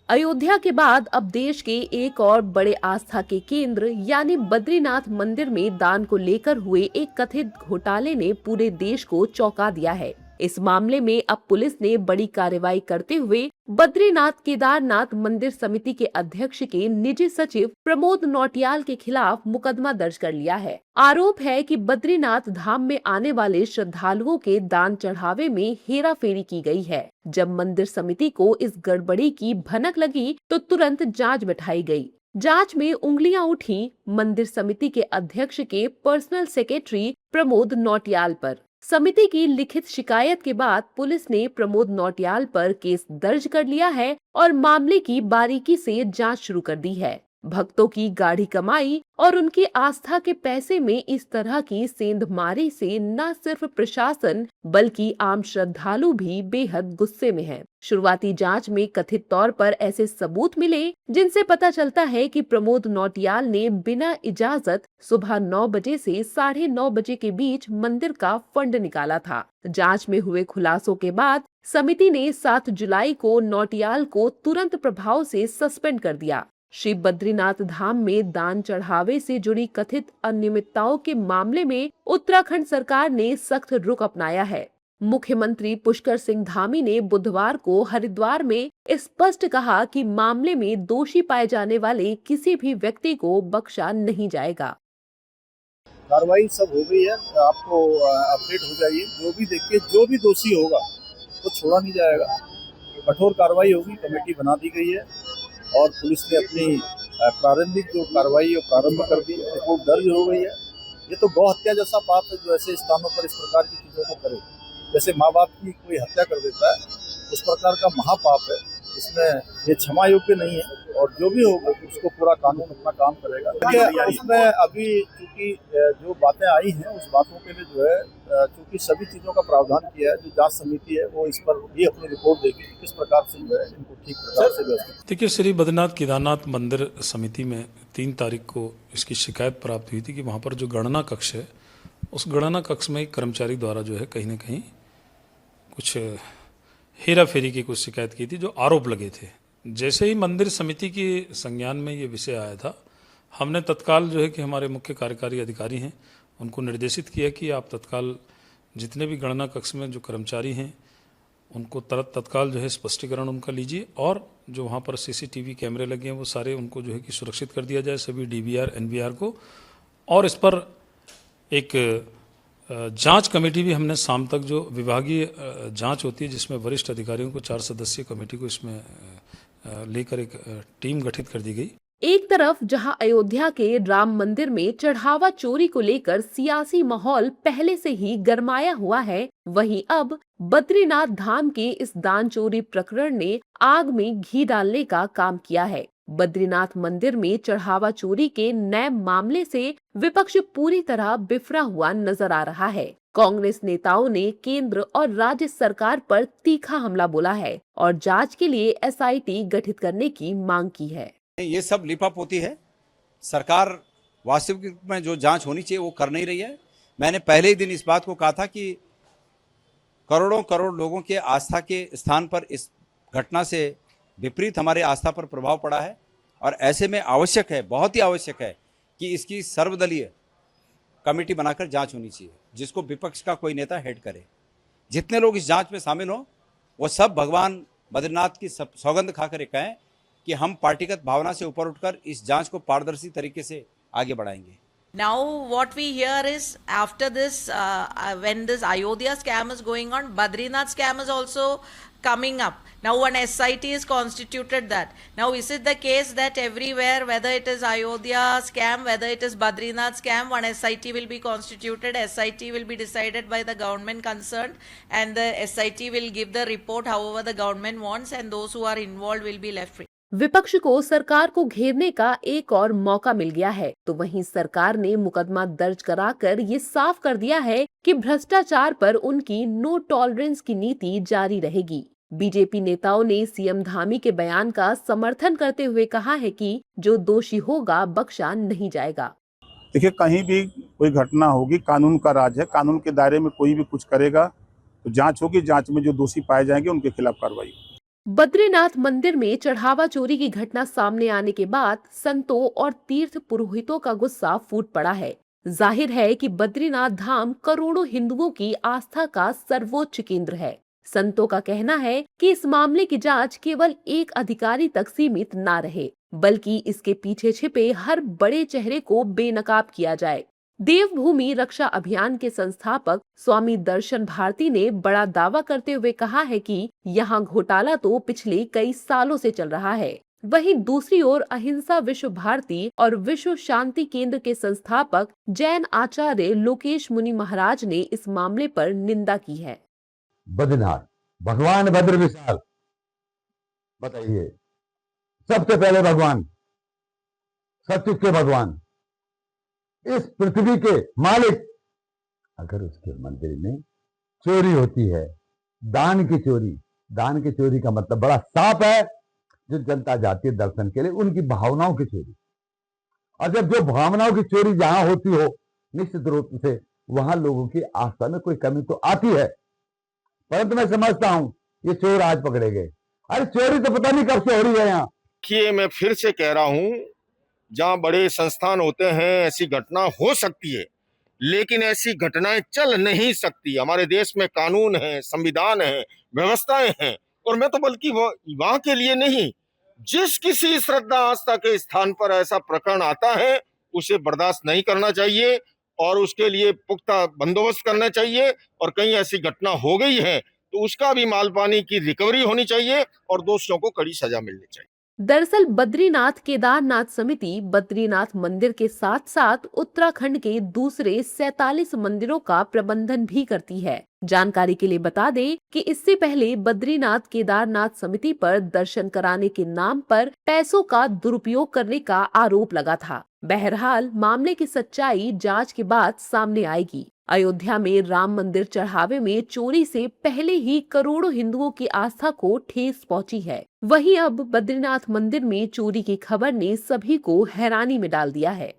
अयोध्या के बाद अब देश के एक और बड़े आस्था के केंद्र यानी बद्रीनाथ मंदिर में दान को लेकर हुए एक कथित घोटाले ने पूरे देश को चौंका दिया है। इस मामले में अब पुलिस ने बड़ी कार्रवाई करते हुए बद्रीनाथ केदारनाथ मंदिर समिति के अध्यक्ष के निजी सचिव प्रमोद नौटियाल के खिलाफ मुकदमा दर्ज कर लिया है। आरोप है कि बद्रीनाथ धाम में आने वाले श्रद्धालुओं के दान चढ़ावे में हेराफेरी की गई है। जब मंदिर समिति को इस गड़बड़ी की भनक लगी तो तुरंत जांच बैठाई गई। जांच में उंगलियां उठी मंदिर समिति के अध्यक्ष के पर्सनल सेक्रेटरी प्रमोद नौटियाल पर। समिति की लिखित शिकायत के बाद पुलिस ने प्रमोद नौटियाल पर केस दर्ज कर लिया है और मामले की बारीकी से जांच शुरू कर दी है। भक्तों की गाढ़ी कमाई और उनकी आस्था के पैसे में इस तरह की सेंधमारी से न सिर्फ प्रशासन बल्कि आम श्रद्धालु भी बेहद गुस्से में हैं। शुरुआती जांच में कथित तौर पर ऐसे सबूत मिले जिनसे पता चलता है कि प्रमोद नौटियाल ने बिना इजाजत सुबह 9 बजे से 9:30 बजे के बीच मंदिर का फंड निकाला था। जांच में हुए खुलासों के बाद समिति ने 7 जुलाई को नौटियाल को तुरंत प्रभाव से सस्पेंड कर दिया। श्री बद्रीनाथ धाम में दान चढ़ावे से जुड़ी कथित अनियमितताओं के मामले में उत्तराखंड सरकार ने सख्त रुख अपनाया है। मुख्यमंत्री पुष्कर सिंह धामी ने बुधवार को हरिद्वार में स्पष्ट कहा कि मामले में दोषी पाए जाने वाले किसी भी व्यक्ति को बख्शा नहीं जाएगा। कार्रवाई सब हो गई है, आपको अपडेट हो जाइए। जो भी देखिए, जो भी दोषी होगा वो छोड़ा नहीं जाएगा। कठोर कार्रवाई होगी, कमेटी बना दी गई है और पुलिस ने अपनी प्रारंभिक जो कार्रवाई है प्रारंभ कर दी है। रिपोर्ट दर्ज हो गई है। ये तो गौ हत्या जैसा पाप है जो ऐसे स्थानों पर इस प्रकार की चीज़ों को करे। जैसे माँ बाप की कोई हत्या कर देता है, उस प्रकार का महापाप है। इसमें ये क्षमा योग्य नहीं है और जो भी होगा उसको पूरा कानून अपना काम करेगा। उसमें अभी चूंकि जो बातें आई हैं उस बातों के लिए जो है चूंकि सभी चीज़ों का प्रावधान किया है, जो जांच समिति है वो इस पर भी अपनी रिपोर्ट देगी किस प्रकार से जो है इनको ठीक प्रकार से व्यवस्थित। देखिए, श्री बद्रीनाथ केदारनाथ मंदिर समिति में 3 तारीख को इसकी शिकायत प्राप्त हुई थी कि वहाँ पर जो गणना कक्ष है उस गणना कक्ष में एक कर्मचारी द्वारा जो है कहीं ना कहीं कुछ हेरा फेरी की कुछ शिकायत की थी, जो आरोप लगे थे। जैसे ही मंदिर समिति के संज्ञान में ये विषय आया था, हमने तत्काल जो है कि हमारे मुख्य कार्यकारी अधिकारी हैं उनको निर्देशित किया कि आप तत्काल जितने भी गणना कक्ष में जो कर्मचारी हैं उनको तत्काल जो है स्पष्टीकरण उनका लीजिए और जो वहाँ पर सीसीटीवी कैमरे लगे हैं वो सारे उनको जो है कि सुरक्षित कर दिया जाए, सभी डीवीआर एनवीआर को। और इस पर एक जांच कमेटी भी हमने शाम तक जो विभागीय जांच होती है जिसमें वरिष्ठ अधिकारियों को 4 सदस्यीय कमेटी को इसमें लेकर एक टीम गठित कर दी गई। एक तरफ जहां अयोध्या के राम मंदिर में चढ़ावा चोरी को लेकर सियासी माहौल पहले से ही गरमाया हुआ है, वहीं अब बद्रीनाथ धाम के इस दान चोरी प्रकरण ने आग में घी डालने का काम किया है। बद्रीनाथ मंदिर में चढ़ावा चोरी के नए मामले से विपक्ष पूरी तरह बिफरा हुआ नजर आ रहा है। कांग्रेस नेताओं ने केंद्र और राज्य सरकार पर तीखा हमला बोला है और जांच के लिए एसआईटी गठित करने की मांग की है। ये सब लिपापोती है। सरकार वास्तविक में जो जांच होनी चाहिए वो कर नहीं रही है। मैंने पहले ही दिन इस बात को कहा था कि करोड़ों करोड़ लोगों के आस्था के स्थान पर इस घटना से विपरीत हमारे आस्था पर प्रभाव पड़ा है और ऐसे में आवश्यक है, बहुत ही आवश्यक है कि इसकी सर्वदलीय कमेटी बनाकर जांच होनी चाहिए जिसको विपक्ष का कोई नेता हेड करे। जितने लोग इस जांच में शामिल हों वो सब भगवान बद्रीनाथ की सौगंध खाकर ये कहें कि हम पार्टीगत भावना से ऊपर उठकर इस जांच को पारदर्शी तरीके से आगे बढ़ाएंगे। Now what we hear is after this when this Ayodhya scam is going on, Badrinath scam is also coming up. Now one SIT is constituted that. Now is it the case that everywhere, whether it is Ayodhya scam, whether it is Badrinath scam, one SIT will be constituted, SIT will be decided by the government concerned and the SIT will give the report however the government wants and those who are involved will be left free. विपक्ष को सरकार को घेरने का एक और मौका मिल गया है, तो वहीं सरकार ने मुकदमा दर्ज कराकर ये साफ कर दिया है कि भ्रष्टाचार पर उनकी नो टॉलरेंस की नीति जारी रहेगी। बीजेपी नेताओं ने सीएम धामी के बयान का समर्थन करते हुए कहा है कि जो दोषी होगा बख्शा नहीं जाएगा। देखिए, कहीं भी कोई घटना होगी, कानून का राज है, कानून के दायरे में कोई भी कुछ करेगा तो जांच होगी, जांच में जो दोषी पाए जाएंगे उनके खिलाफ कार्रवाई होगी। बद्रीनाथ मंदिर में चढ़ावा चोरी की घटना सामने आने के बाद संतों और तीर्थ पुरोहितों का गुस्सा फूट पड़ा है। जाहिर है कि बद्रीनाथ धाम करोड़ों हिंदुओं की आस्था का सर्वोच्च केंद्र है। संतों का कहना है कि इस मामले की जांच केवल एक अधिकारी तक सीमित ना रहे, बल्कि इसके पीछे छिपे हर बड़े चेहरे को बेनकाब किया जाए। देवभूमि रक्षा अभियान के संस्थापक स्वामी दर्शन भारती ने बड़ा दावा करते हुए कहा है कि यहाँ घोटाला तो पिछले कई सालों से चल रहा है। वहीं दूसरी ओर अहिंसा विश्व भारती और विश्व शांति केंद्र के संस्थापक जैन आचार्य लोकेश मुनि महाराज ने इस मामले पर निंदा की है। बद्रीनाथ भगवान भद्र विशाल, बताइए, सबसे पहले भगवान, सचमुच के भगवान, इस पृथ्वी के मालिक, अगर उसके मंदिर में चोरी होती है, दान की चोरी का मतलब बड़ा साफ है, जो जनता जाती है दर्शन के लिए, उनकी भावनाओं की चोरी। और जब जो भावनाओं की चोरी जहां होती हो, निश्चित रूप से वहां लोगों की आस्था में कोई कमी तो आती है। परंतु मैं समझता हूं ये चोर आज पकड़े गए। अरे चोरी तो पता नहीं कब से हो रही है यहाँ। देखिए, मैं फिर से कह रहा हूं, जहां बड़े संस्थान होते हैं ऐसी घटना हो सकती है, लेकिन ऐसी घटनाएं चल नहीं सकती। हमारे देश में कानून है, संविधान है, व्यवस्थाएं हैं, और मैं तो बल्कि वहां के लिए नहीं, जिस किसी श्रद्धा आस्था के स्थान पर ऐसा प्रकरण आता है उसे बर्दाश्त नहीं करना चाहिए और उसके लिए पुख्ता बंदोबस्त करना चाहिए। और कहीं ऐसी घटना हो गई है तो उसका भी माल पानी की रिकवरी होनी चाहिए और दोषियों को कड़ी सजा मिलनी चाहिए। दरअसल बद्रीनाथ केदारनाथ समिति बद्रीनाथ मंदिर के साथ साथ उत्तराखंड के दूसरे 47 मंदिरों का प्रबंधन भी करती है। जानकारी के लिए बता दें कि इससे पहले बद्रीनाथ केदारनाथ समिति पर दर्शन कराने के नाम पर पैसों का दुरुपयोग करने का आरोप लगा था। बहरहाल मामले की सच्चाई जांच के बाद सामने आएगी। अयोध्या में राम मंदिर चढ़ावे में चोरी से पहले ही करोड़ों हिंदुओं की आस्था को ठेस पहुंची है। वहीं अब बद्रीनाथ मंदिर में चोरी की खबर ने सभी को हैरानी में डाल दिया है।